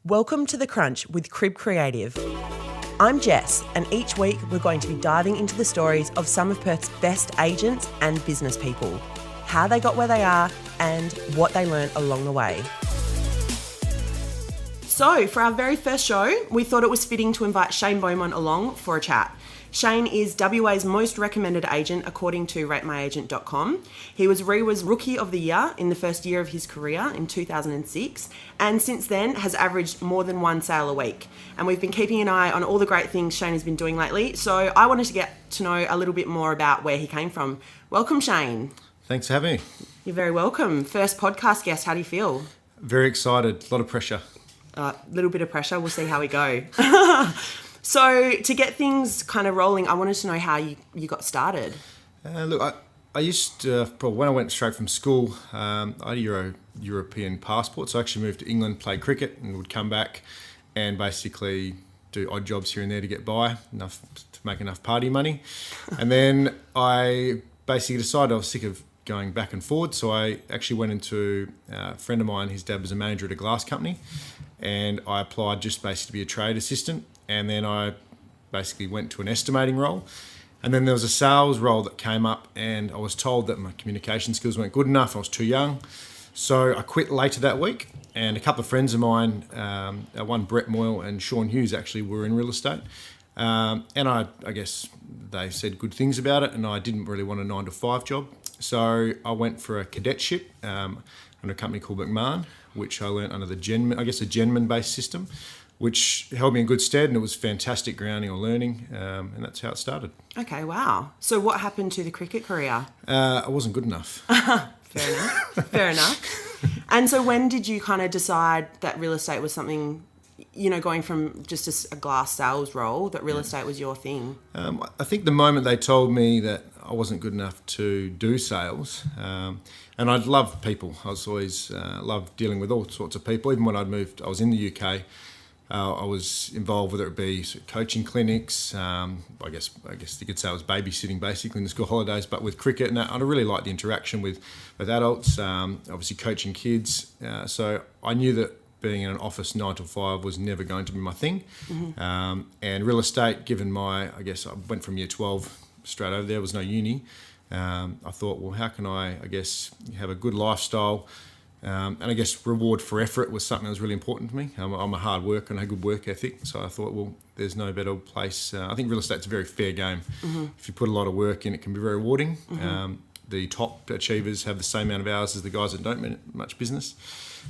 Welcome to The Crunch with Crib Creative. I'm Jess, and each week we're going to be diving into the stories of some of Perth's best agents and business people, how they got where they are, and what they learned along the way. So, for our very first show, we thought it was fitting to invite Shane Beaumont along for a chat. Shane is WA's most recommended agent according to ratemyagent.com. He was REWA's Rookie of the Year in the first year of his career in 2006, and since then has averaged more than one sale a week. And we've been keeping an eye on all the great things Shane has been doing lately, so I wanted to get to know a little bit more about where he came from. Welcome, Shane. Thanks for having me. You're very welcome. First podcast guest, how do you feel? Very excited, a lot of pressure. A little bit of pressure, we'll see how we go. So to get things kind of rolling, I wanted to know how you got started. I used to, when I went straight from school, I had a European passport, so I actually moved to England, played cricket, and would come back and basically do odd jobs here and there to get by, enough to make enough party money. And then I basically decided I was sick of going back and forward, so I actually went into a friend of mine, his dad was a manager at a glass company, and I applied just basically to be a trade assistant. And then I basically went to an estimating role. And then there was a sales role that came up, and I was told that my communication skills weren't good enough. I was too young. So I quit later that week. And a couple of friends of mine, one Brett Moyle and Sean Hughes actually were in real estate. And I guess they said good things about it, and I didn't really want a 9-to-5 job. So I went for a cadetship under a company called Beaumont, which I learned under the Genman-based system, which held me in good stead, and it was fantastic grounding or learning, and that's how it started. Okay, wow. So what happened to the cricket career? I wasn't good enough. Fair enough. And so when did you kind of decide that real estate was something, going from just a glass sales role, that real estate was your thing? I think the moment they told me that I wasn't good enough to do sales, and I'd love people. I was always loved dealing with all sorts of people. Even when I'd moved, I was in the UK. I was involved, whether it be coaching clinics, I guess you could say I was babysitting basically in the school holidays, but with cricket, and I really liked the interaction with adults, obviously coaching kids. So I knew that being in an office 9 to 5 was never going to be my thing. Mm-hmm. And real estate, given I went from year 12 straight over there, was no uni. I thought, well, how can I have a good lifestyle? And I guess reward for effort was something that was really important to me. I'm a hard worker and I have a good work ethic, so I thought, well, there's no better place. I think real estate's a very fair game. Mm-hmm. If you put a lot of work in, it can be very rewarding. Mm-hmm. The top achievers have the same amount of hours as the guys that don't mean much business.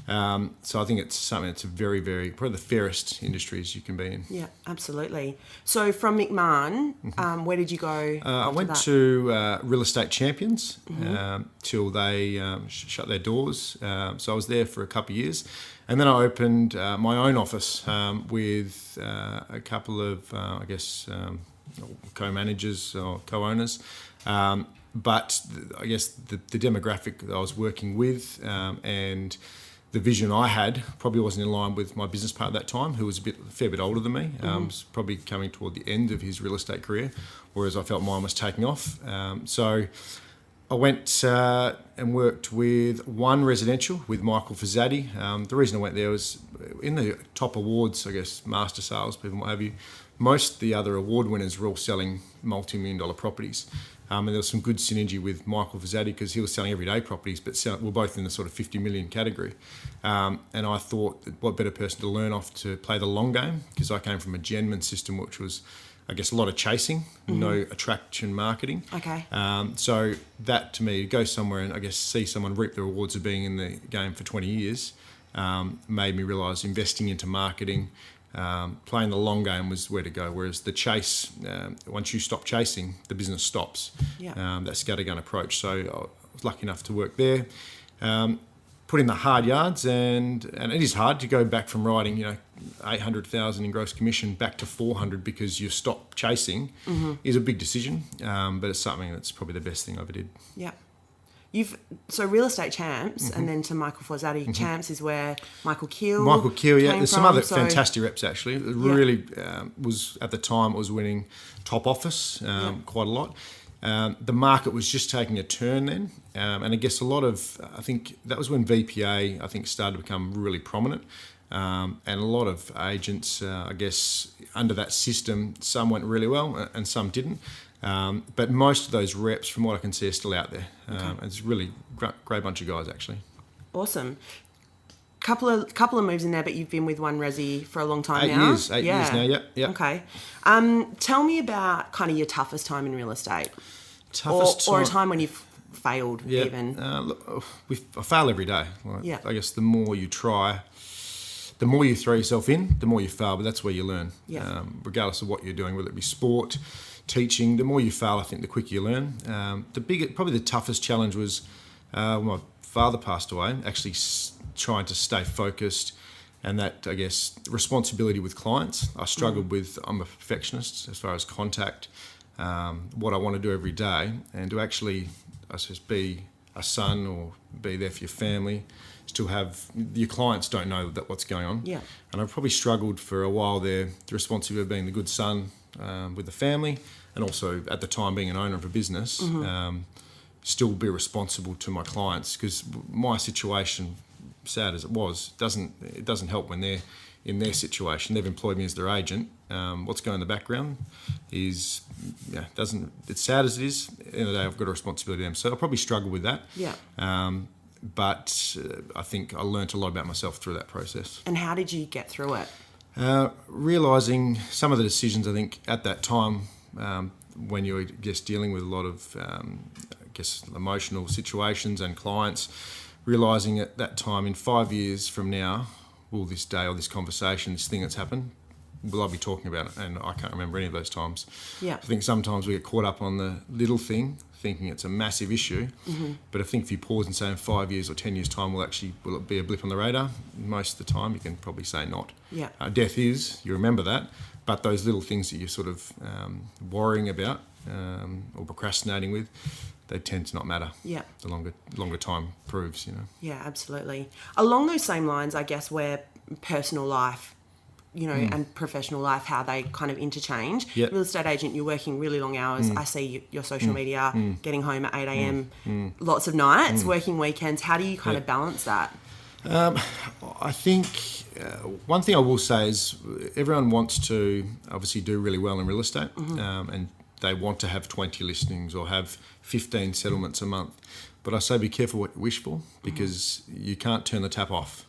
So I think it's something that's a very, very, probably the fairest industries you can be in. Yeah, absolutely. So from McMahon, where did you go? I went to Real Estate Champions till they shut their doors. So I was there for a couple of years. And then I opened my own office with a couple of, co-managers or co-owners. But I guess the demographic that I was working with and the vision I had probably wasn't in line with my business partner at that time, who was a fair bit older than me, was probably coming toward the end of his real estate career, whereas I felt mine was taking off. So I went and worked with One Residential with Michael Fazzati. The reason I went there was in the top awards, master sales people, what have you, most of the other award winners were all selling multi-million dollar properties. And there was some good synergy with Michael Fazzati because he was selling everyday properties, but we're both in the sort of 50 million category. And I thought, what better person to learn off to play the long game, because I came from a Genman system, which was, a lot of chasing, no attraction marketing. Okay. So that to me, to go somewhere and see someone reap the rewards of being in the game for 20 years, made me realise investing into marketing, playing the long game was where to go, whereas the chase, once you stop chasing, the business stops. Yeah. That scattergun approach. So I was lucky enough to work there, put in the hard yards, and it is hard to go back from writing, 800,000 in gross commission back to 400 because you stop chasing is a big decision, but it's something that's probably the best thing I ever did. Yeah. So Real Estate Champs, and then to Michael Fazzati. Champs is where Michael Keel, yeah. There's some other fantastic reps actually. It really was, at the time, it was winning top office quite a lot. The market was just taking a turn then, and I guess a lot of, I think that was when VPA, started to become really prominent. And a lot of agents, I guess, under that system, some went really well and some didn't. But most of those reps, from what I can see, are still out there. It's a really great bunch of guys, actually. Awesome. Couple of moves in there, but you've been with one resi for a long time now. 8 years now. Yep. Okay. Tell me about kind of your toughest time in real estate, or a time when you've failed even. Look, I fail every day. I guess the more you try, the more you throw yourself in, the more you fail. But that's where you learn. Regardless of what you're doing, whether it be sport, teaching, the more you fail, I think the quicker you learn. Probably the toughest challenge was my father passed away. Actually, trying to stay focused, and that, I guess, responsibility with clients. I struggled with. I'm a perfectionist as far as contact, what I want to do every day, and to actually, I suppose, be a son or be there for your family. Still have your clients don't know that what's going on. And I probably struggled for a while there. The responsibility of being the good son with the family, and also at the time being an owner of a business. Still be responsible to my clients, because my situation, sad as it was, it doesn't help when they're in their situation. They've employed me as their agent. What's going in the background is it's sad as it is. At the end of the day, I've got a responsibility to them, so I probably struggle with that. But I think I learnt a lot about myself through that process. And how did you get through it? Realising some of the decisions, I think, at that time, when you're just dealing with a lot of, emotional situations and clients, realising at that time, in 5 years from now, will this day or this conversation, this thing that's happened, will I be talking about it? And I can't remember any of those times. I think sometimes we get caught up on the little thing, thinking it's a massive issue. But I think if you pause and say in 5 years or 10 years' time, will it be a blip on the radar? Most of the time, you can probably say not. Death is, you remember that, but those little things that you're sort of worrying about or procrastinating with, they tend to not matter. The longer time proves, Yeah, absolutely. Along those same lines, I guess, where personal life, and professional life, how they kind of interchange. Real estate agent, you're working really long hours. I see your social media, getting home at 8 a.m, lots of nights, working weekends. How do you kind of balance that? I think one thing I will say is everyone wants to obviously do really well in real estate, and they want to have 20 listings or have 15 settlements a month. But I say be careful what you wish for, because you can't turn the tap off.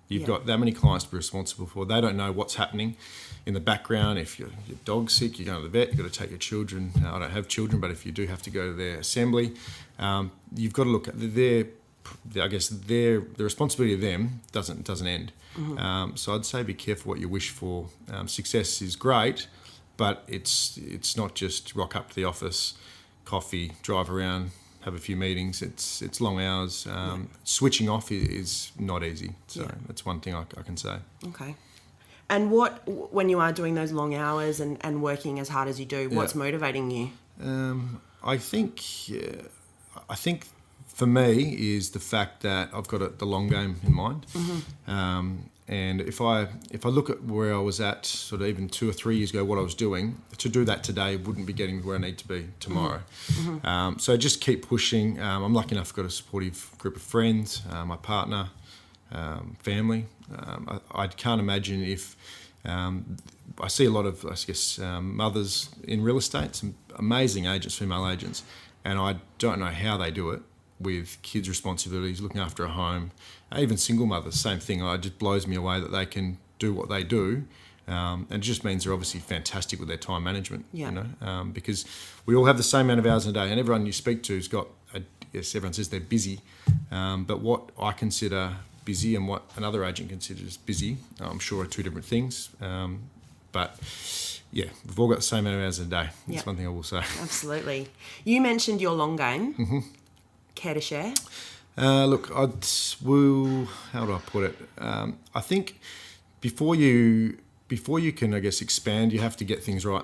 You've got that many clients to be responsible for. They don't know what's happening in the background. If your dog's sick, you're going to the vet, you've got to take your children. I don't have children, but if you do have to go to their assembly, you've got to look at the responsibility of them doesn't end. So I'd say be careful what you wish for. Success is great, but it's not just rock up to the office, coffee, drive around, have a few meetings. It's long hours. Switching off is not easy. So that's one thing I can say. Okay. And when you are doing those long hours and working as hard as you do, what's motivating you? I think for me is the fact that I've got the long game in mind. And if I look at where I was at sort of even 2 or 3 years ago, what I was doing, to do that today wouldn't be getting where I need to be tomorrow. So just keep pushing. I'm lucky enough I've got a supportive group of friends, my partner, family. I can't imagine if I see a lot of, mothers in real estate, some amazing agents, female agents, and I don't know how they do it with kids' responsibilities, looking after a home, even single mothers, same thing. It just blows me away that they can do what they do. And it just means they're obviously fantastic with their time management, because we all have the same amount of hours in a day, and everyone you speak to has got, everyone says they're busy, but what I consider busy and what another agent considers busy, I'm sure are two different things. But we've all got the same amount of hours in a day. That's one thing I will say. Absolutely. You mentioned your long game. Care to share? Look, how do I put it? I think before you can, I guess, expand, you have to get things right,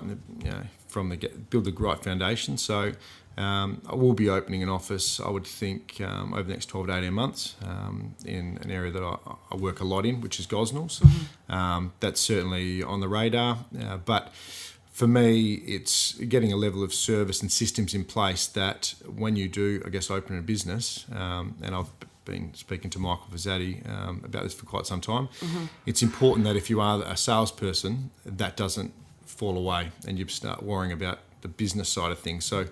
build the right foundation. So I will be opening an office, I would think, over the next 12 to 18 months in an area that I work a lot in, which is Gosnells. That's certainly on the radar. But for me, it's getting a level of service and systems in place that when you do, I guess, open a business, and I've been speaking to Michael Fazzati about this for quite some time. It's important that if you are a salesperson, that doesn't fall away and you start worrying about the business side of things. So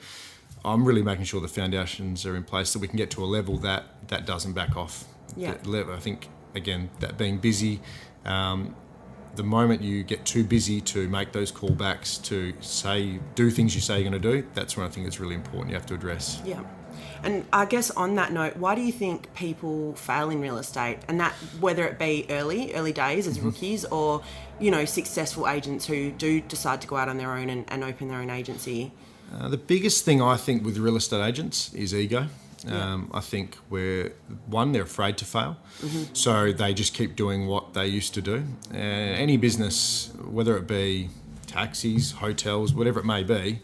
I'm really making sure the foundations are in place so we can get to a level that doesn't back off. Yeah. I think, again, that being busy, the moment you get too busy to make those callbacks, to do things you say you're going to do, that's when I think it's really important you have to address. Yeah. And I guess on that note, why do you think people fail in real estate? And that, whether it be early days as rookies or, successful agents who do decide to go out on their own and open their own agency? The biggest thing I think with real estate agents is ego. I think they're afraid to fail. So they just keep doing what they used to do. Any business, whether it be taxis, hotels, whatever it may be,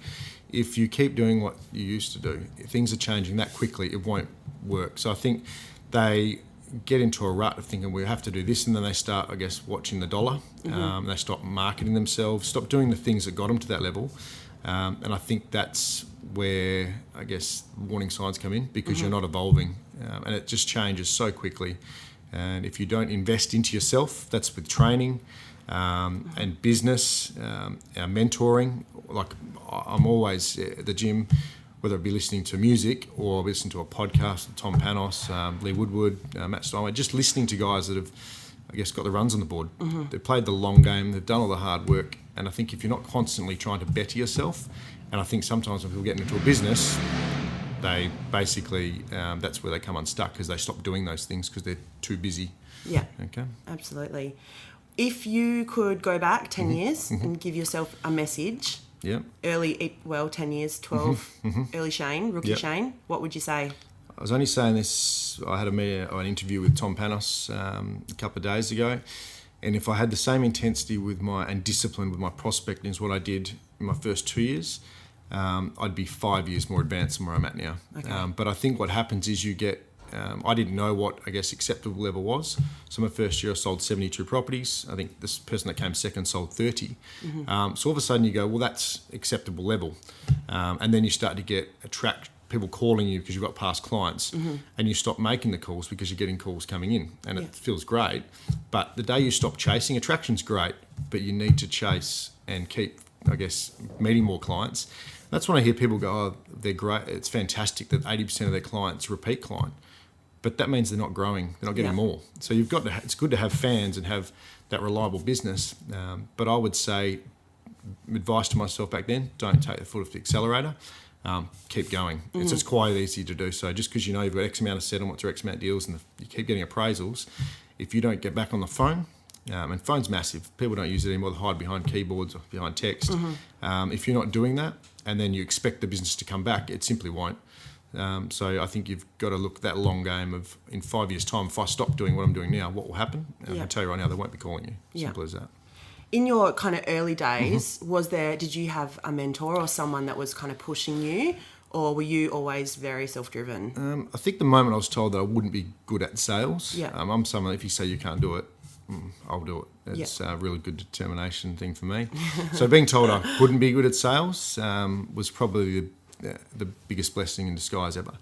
if you keep doing what you used to do, things are changing that quickly, it won't work. So I think they get into a rut of thinking we have to do this, and then they start, I guess, watching the dollar. They stop marketing themselves, stop doing the things that got them to that level. And I think that's where, I guess, warning signs come in, because you're not evolving. And it just changes so quickly. And if you don't invest into yourself, that's with training and business, mentoring. Like, I'm always at the gym, whether it be listening to music or listening to a podcast, Tom Panos, Lee Woodward, Matt Steinway, just listening to guys that have, I guess, got the runs on the board. They've played the long game, they've done all the hard work. And I think if you're not constantly trying to better yourself, and I think sometimes when people get into a business, they basically, that's where they come unstuck, because they stop doing those things because they're too busy. Yeah. Okay. Absolutely. If you could go back 10 years and give yourself a message, 10 years, 12, early Shane, rookie Shane, what would you say? I was only saying this, I had an interview with Tom Panos a couple of days ago, and if I had the same intensity and discipline with my prospecting as what I did in my first 2 years, I'd be 5 years more advanced than where I'm at now. Okay. But I think what happens is you get, I didn't know what, I guess, acceptable level was. So my first year I sold 72 properties. I think this person that came second sold 30. So all of a sudden you go, well, that's acceptable level. And then you start to attract people calling you because you've got past clients, and you stop making the calls because you're getting calls coming in, and it feels great. But the day you stop chasing, attraction's great, but you need to chase and keep, I guess, meeting more clients. That's when I hear people go, oh, they're great, it's fantastic that 80% of their clients repeat client. But that means they're not growing, they're not getting more. So you've got to, it's good to have fans and have that reliable business. But I would say, advice to myself back then, don't take the foot off the accelerator. Keep going. It's quite easy to do so. Just because you know you've got X amount of settlements or X amount of deals and you keep getting appraisals, if you don't get back on the phone, and phone's massive, people don't use it anymore, they hide behind keyboards or behind text. If you're not doing that and then you expect the business to come back, it simply won't. So I think you've got to look at that long game of, in 5 years' time, if I stop doing what I'm doing now, what will happen? I can tell you right now, they won't be calling you. Simple as that. In your kind of early days, did you have a mentor or someone that was kind of pushing you, or were you always very self-driven? I think the moment I was told that I wouldn't be good at sales, I'm someone, if you say you can't do it, I'll do it. It's a really good determination thing for me. So being told I couldn't be good at sales was probably the biggest blessing in disguise ever.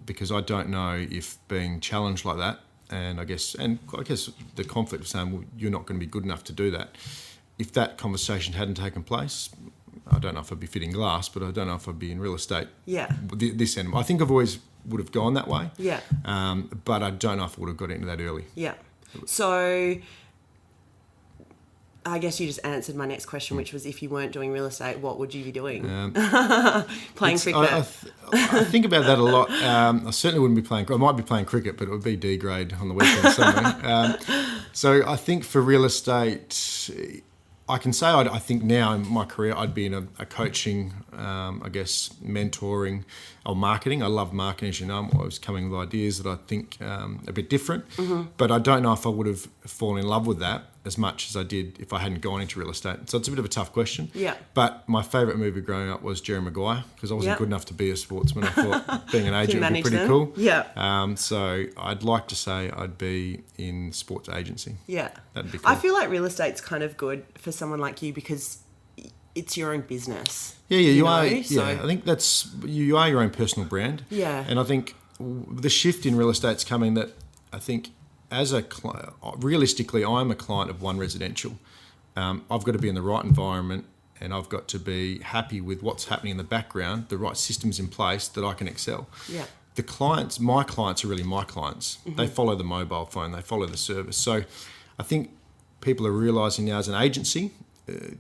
Because I don't know if being challenged like that, and I guess the conflict of saying, well, you're not going to be good enough to do that. If that conversation hadn't taken place, I don't know if I'd be fitting glass, but I don't know if I'd be in real estate. This end. I think I've always would have gone that way. But I don't know if I would have got into that early. So I guess you just answered my next question, which was, if you weren't doing real estate, what would you be doing? Playing cricket. I think about that a lot. I certainly wouldn't be playing. I might be playing cricket, but it would be D grade on the weekend somewhere. So I think for real estate, I can say I think now in my career I'd be in a coaching, I guess, mentoring or marketing. I love marketing, as you know. I'm always coming with ideas that I think a bit different. But I don't know if I would have fallen in love with that as much as I did if I hadn't gone into real estate. So it's a bit of a tough question. But my favourite movie growing up was Jerry Maguire, because I wasn't good enough to be a sportsman. I thought being an agent would be pretty cool. So I'd like to say I'd be in sports agency. That'd be cool. I feel like real estate's kind of good for someone like you because it's your own business. You are. So I think you are your own personal brand. And I think the shift in real estate's coming that I think realistically, I'm a client of One Residential. I've got to be in the right environment, and I've got to be happy with what's happening in the background, the right systems in place that I can excel. Yeah. My clients are really my clients. Mm-hmm. They follow the mobile phone, they follow the service. So I think people are realising now as an agency,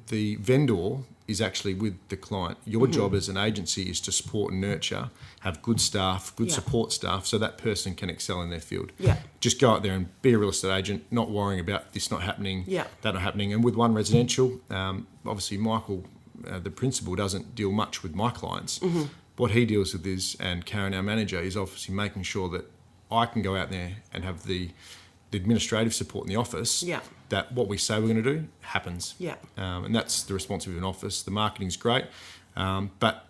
the vendor is actually with the client. Your job as an agency is to support and nurture, have good staff, good support staff, so that person can excel in their field. Yeah. Just go out there and be a real estate agent, not worrying about this not happening, that not happening. And with One Residential, obviously Michael, the principal, doesn't deal much with my clients. Mm-hmm. What he deals with is, and Karen, our manager, is obviously making sure that I can go out there and have the administrative support in the office, that what we say we're going to do happens. Yeah. And that's the responsibility of an office. The marketing's great, but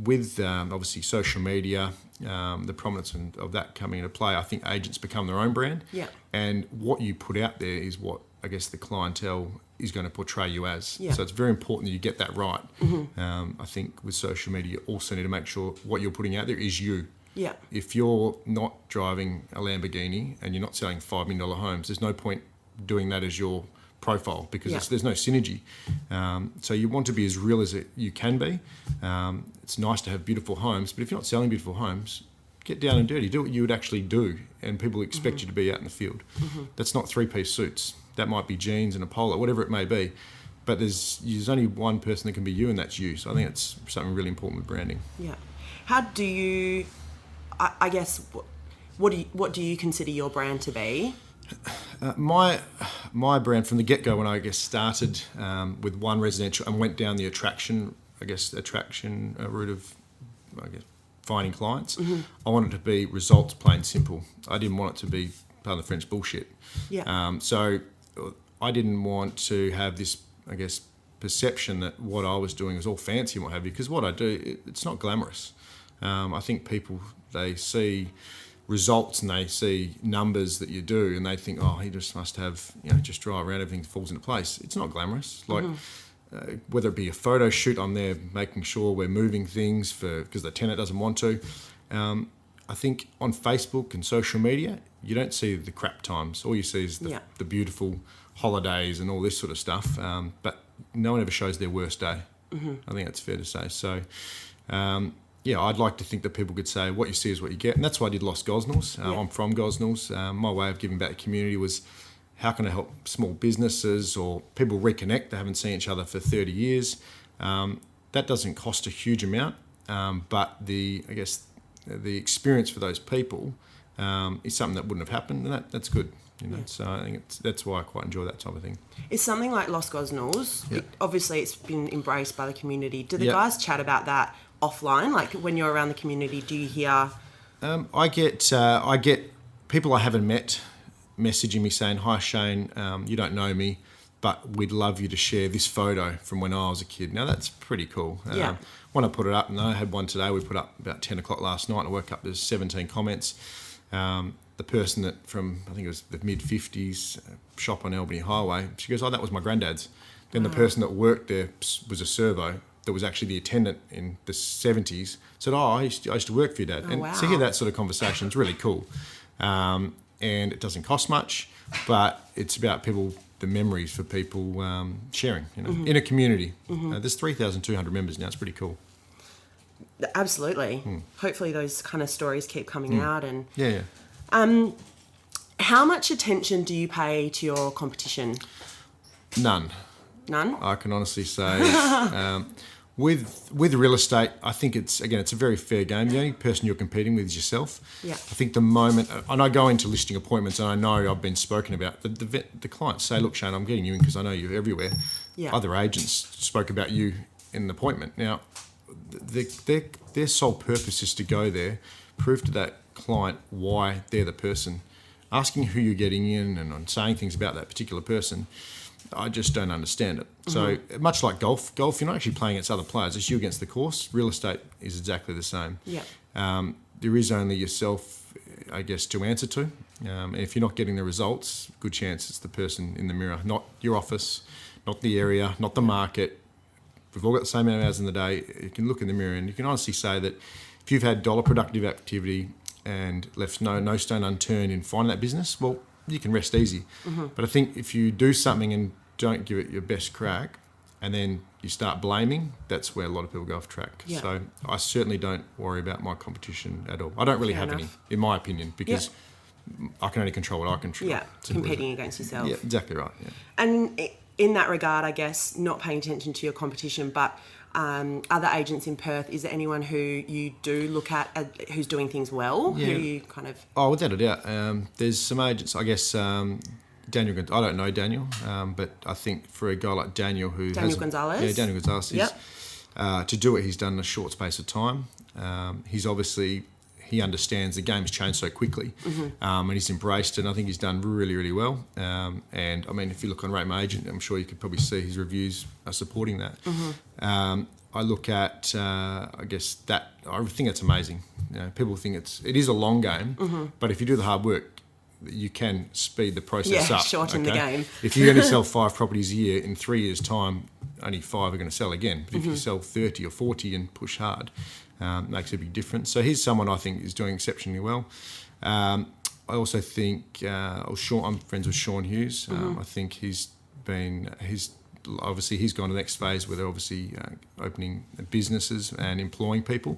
with obviously social media, the prominence of that coming into play, I think agents become their own brand. Yeah. And what you put out there is what I guess the clientele is going to portray you as. Yeah. So it's very important that you get that right. Mm-hmm. I think with social media, you also need to make sure what you're putting out there is you. Yeah. If you're not driving a Lamborghini and you're not selling $5 million homes, there's no point doing that as your profile because there's no synergy. So you want to be as real as you can be. It's nice to have beautiful homes, but if you're not selling beautiful homes, get down and dirty. Do what you would actually do, and people expect you to be out in the field. Mm-hmm. That's not three-piece suits. That might be jeans and a polo, whatever it may be. But there's only one person that can be you, and that's you. So I think it's something really important with branding. Yeah. How do you... I guess, what do you consider your brand to be? My brand from the get-go, when I started with One Residential and went down the attraction route of finding clients. Mm-hmm. I wanted to be results, plain simple. I didn't want it to be, pardon the French, bullshit. Yeah. So I didn't want to have this, perception that what I was doing was all fancy and what have you, because what I do, it's not glamorous. I think people, they see results and they see numbers that you do and they think, oh, he just must have, just drive around, everything falls into place. It's not glamorous. Like, whether it be a photo shoot, I'm there making sure we're moving things because the tenant doesn't want to. I think on Facebook and social media, you don't see the crap times. All you see is the beautiful holidays and all this sort of stuff. But no one ever shows their worst day. Mm-hmm. I think that's fair to say. So, I'd like to think that people could say what you see is what you get. And that's why I did Lost Gosnells. I'm from Gosnells. My way of giving back to the community was how can I help small businesses or people reconnect? They haven't seen each other for 30 years. That doesn't cost a huge amount, but the experience for those people is something that wouldn't have happened, and that's good. So I think that's why I quite enjoy that type of thing. It's something like Lost Gosnells. Obviously, it's been embraced by the community. Do the guys chat about that offline? Like when you're around the community, do you hear? I get people I haven't met messaging me saying, "Hi Shane, you don't know me, but we'd love you to share this photo from when I was a kid." Now that's pretty cool. When I put it up, and I had one today, we put up about 10 o'clock last night, and I woke up, there's 17 comments. The person that from, I think it was the mid-50s, shop on Albany Highway, she goes, "Oh, that was my granddad's." Then the person that worked there was a servo that was actually the attendant in the 70s, said, "Oh, I used to work for your dad." To hear that sort of conversation is really cool. And it doesn't cost much, but it's about the memories for people sharing, in a community. Mm-hmm. There's 3,200 members now. It's pretty cool. Absolutely. Hopefully those kind of stories keep coming out. And how much attention do you pay to your competition? None. None? I can honestly say. With real estate, I think it's a very fair game. The only person you're competing with is yourself. Yeah. I think the moment, and I go into listing appointments and I know I've been spoken about, the clients say, "Look, Shane, I'm getting you in because I know you're everywhere." Yeah. Other agents spoke about you in an appointment. Now, their sole purpose is to go there, prove to that client why they're the person. Asking who you're getting in and saying things about that particular person, I just don't understand it. So much like golf, you're not actually playing against other players. It's you against the course. Real estate is exactly the same. Yeah. There is only yourself, I guess, to answer to. And if you're not getting the results, good chance it's the person in the mirror, not your office, not the area, not the market. We've all got the same amount of hours in the day. You can look in the mirror and you can honestly say that if you've had dollar productive activity, and left no stone unturned in finding that business, well, you can rest easy. But I think if you do something and don't give it your best crack, and then you start blaming, that's where a lot of people go off track. Yeah. So I certainly don't worry about my competition at all. I don't really have any, in my opinion, because I can only control what I control. Yeah, competing against yourself. Yeah, exactly right. Yeah. And in that regard, I guess, not paying attention to your competition, but other agents in Perth, is there anyone who you do look at who's doing things well, who you kind of... Oh, without a doubt. There's some agents, I guess, Daniel, I don't know Daniel, but I think for a guy like Daniel who Daniel Gonzalez? Yeah, Daniel Gonzalez. To do what he's done in a short space of time, he's obviously... He understands the game's changed so quickly, and he's embraced it. And I think he's done really, really well. And I mean, if you look on Rate My Agent, I'm sure you could probably see his reviews are supporting that. I look at, I guess that I think it's amazing. You know, people think it is a long game, but if you do the hard work, you can speed the process up. Shorten the game. If you're going to sell 5 properties a year, in 3 years' time, only 5 are going to sell again. But if you sell 30 or 40 and push hard, makes a big difference. So he's someone I think is doing exceptionally well. I also think, I'm friends with Sean Hughes. I think he's gone to the next phase where they're obviously opening businesses and employing people.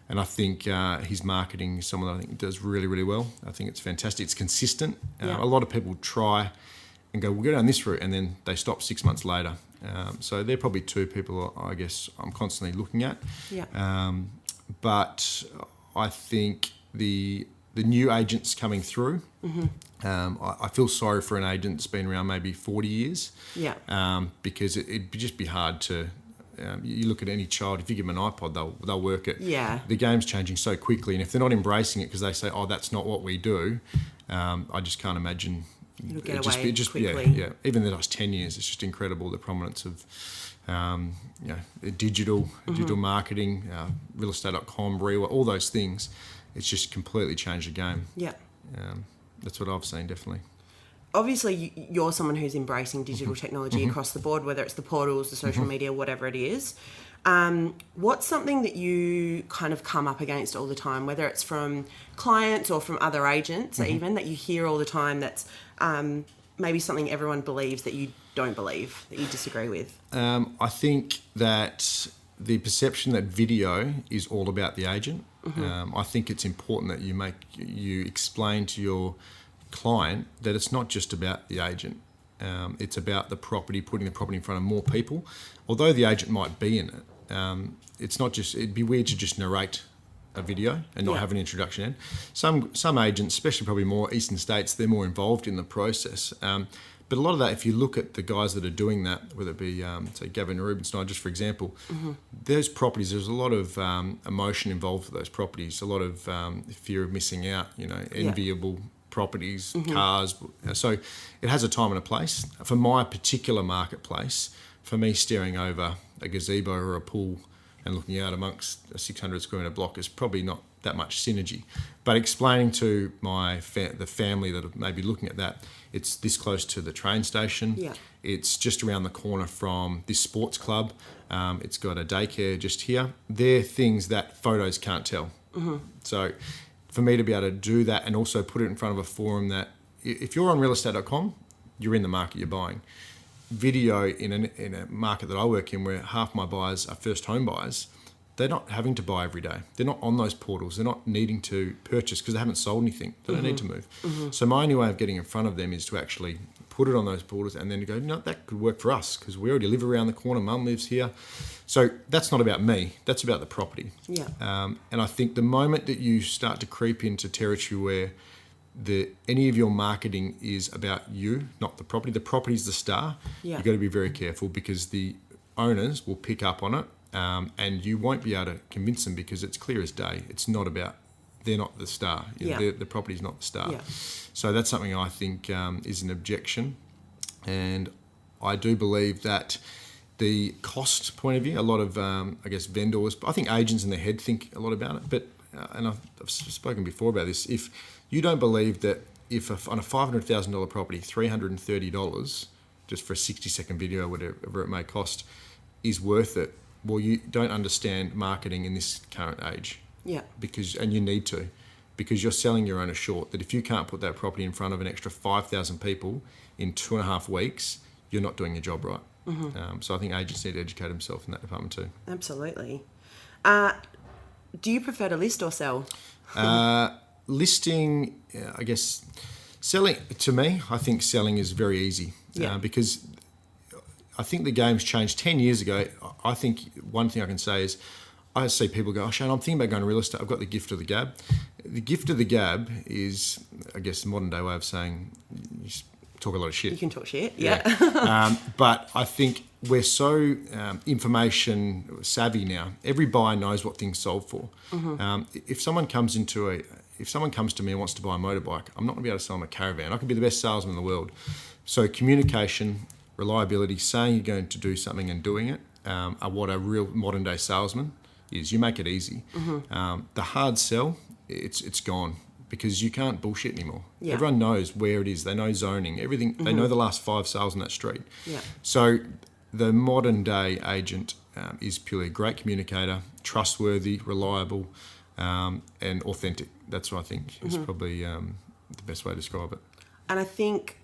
And I think his marketing is someone that I think does really, really well. I think it's fantastic. It's consistent. A lot of people try and go, we'll go down this route, and then they stop 6 months later. So they're probably 2 people I guess I'm constantly looking at. But I think the new agents coming through, I feel sorry for an agent that's been around maybe 40 years. Because it'd just be hard to... you look at any child, if you give them an iPod, they'll work it. The game's changing so quickly, and if they're not embracing it because they say, oh, that's not what we do, I just can't imagine... It'll get away quickly. Yeah. Even the last 10 years, it's just incredible, the prominence of digital marketing, realestate.com, Rewa, all those things. It's just completely changed the game. That's what I've seen, definitely. Obviously, you're someone who's embracing digital technology across the board, whether it's the portals, the social media, whatever it is. What's something that you kind of come up against all the time, whether it's from clients or from other agents even, that you hear all the time that's maybe something everyone believes that you don't believe, that you disagree with? I think that the perception that video is all about the agent. I think it's important that you explain to your client that it's not just about the agent. It's about the property, putting the property in front of more people. Although the agent might be in it, it's not just... It'd be weird to just narrate a video and not have an introduction in. Some agents, especially probably more eastern states, they're more involved in the process. But a lot of that, if you look at the guys that are doing that, whether it be, say, Gavin Rubinstein, just for example, those properties, there's a lot of emotion involved with those properties, a lot of fear of missing out, enviable properties, cars. So it has a time and a place. For my particular marketplace, for me staring over a gazebo or a pool and looking out amongst a 600 square metre block is probably not that much synergy. But explaining to the family that may be looking at that, it's this close to the train station. It's just around the corner from this sports club. It's got a daycare just here. They're things that photos can't tell. So for me to be able to do that and also put it in front of a forum that, if you're on realestate.com, you're in the market you're buying. Video in a market that I work in, where half my buyers are first home buyers, they're not having to buy every day. They're not on those portals. They're not needing to purchase because they haven't sold anything. They don't need to move. So my only way of getting in front of them is to actually put it on those portals and then to go, no, that could work for us because we already live around the corner. Mum lives here. So that's not about me. That's about the property. And I think the moment that you start to creep into territory where any of your marketing is about you, not the property. The property's the star. You've got to be very careful because the owners will pick up on it, and you won't be able to convince them because it's clear as day. It's not about... They're not the star. The property's not the star. So that's something I think is an objection. And I do believe that the cost point of view, a lot of, I guess, vendors, I think agents in their head think a lot about it. But, and I've spoken before about this, if you don't believe that on a $500,000 property, $330 just for a 60-second video, whatever it may cost, is worth it, well, you don't understand marketing in this current age. And you need to. because you're selling your owner short. That if you can't put that property in front of an extra 5,000 people in 2.5 weeks, you're not doing your job right. So I think agents need to educate themselves in that department too. Absolutely. Do you prefer to list or sell? Listing, I guess, selling, to me, I think selling is very easy. Yeah. Because I think the game's changed 10 years ago. I think one thing I can say is I see people go, oh, Shane, I'm thinking about going to real estate. I've got the gift of the gab. The gift of the gab is, I guess, a modern day way of saying you talk a lot of shit. You can talk shit, yeah. But I think we're so information savvy now. Every buyer knows what things sold for. If someone comes to me and wants to buy a motorbike, I'm not going to be able to sell them a caravan. I could be the best salesman in the world. So communication, reliability, saying you're going to do something and doing it are what a real modern day salesman is. You make it easy. The hard sell, it's gone because you can't bullshit anymore. Yeah. Everyone knows where it is. They know zoning, everything. They know the last 5 sales on that street. Yeah. So the modern day agent is purely a great communicator, trustworthy, reliable, and authentic. That's what I think is probably the best way to describe it. And I think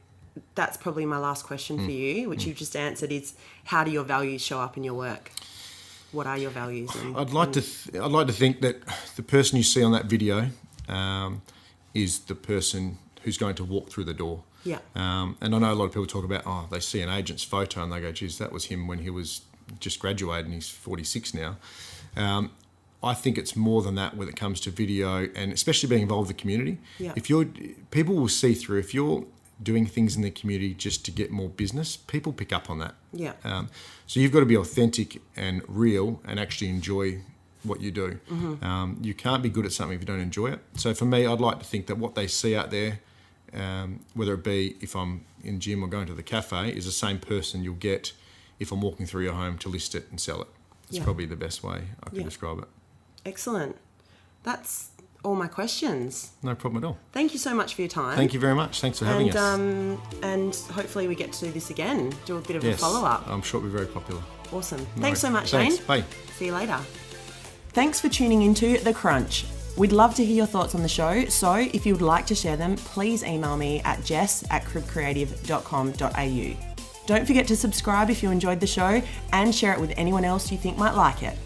that's probably my last question for you, which you've just answered, is how do your values show up in your work? What are your values? I'd like to think that the person you see on that video is the person who's going to walk through the door. Yeah. And I know a lot of people talk about, they see an agent's photo and they go, geez, that was him when he was just graduated and he's 46 now. I think it's more than that when it comes to video and especially being involved with the community. Yeah. People will see through, if you're doing things in the community just to get more business, people pick up on that. Yeah. So you've got to be authentic and real and actually enjoy what you do. You can't be good at something if you don't enjoy it. So for me, I'd like to think that what they see out there, whether it be if I'm in gym or going to the cafe, is the same person you'll get if I'm walking through your home to list it and sell it. It's probably the best way I can describe it. Excellent. That's all my questions. No problem at all. Thank you so much for your time. Thank you very much. Thanks for having us. And hopefully we get to do this again, do a bit of a follow-up. I'm sure it'll be very popular. Awesome. No Thanks so much, Thanks. Shane. Bye. See you later. Thanks for tuning into The Crunch. We'd love to hear your thoughts on the show, so if you would like to share them, please email me at jess@cribcreative.com.au. Don't forget to subscribe if you enjoyed the show and share it with anyone else you think might like it.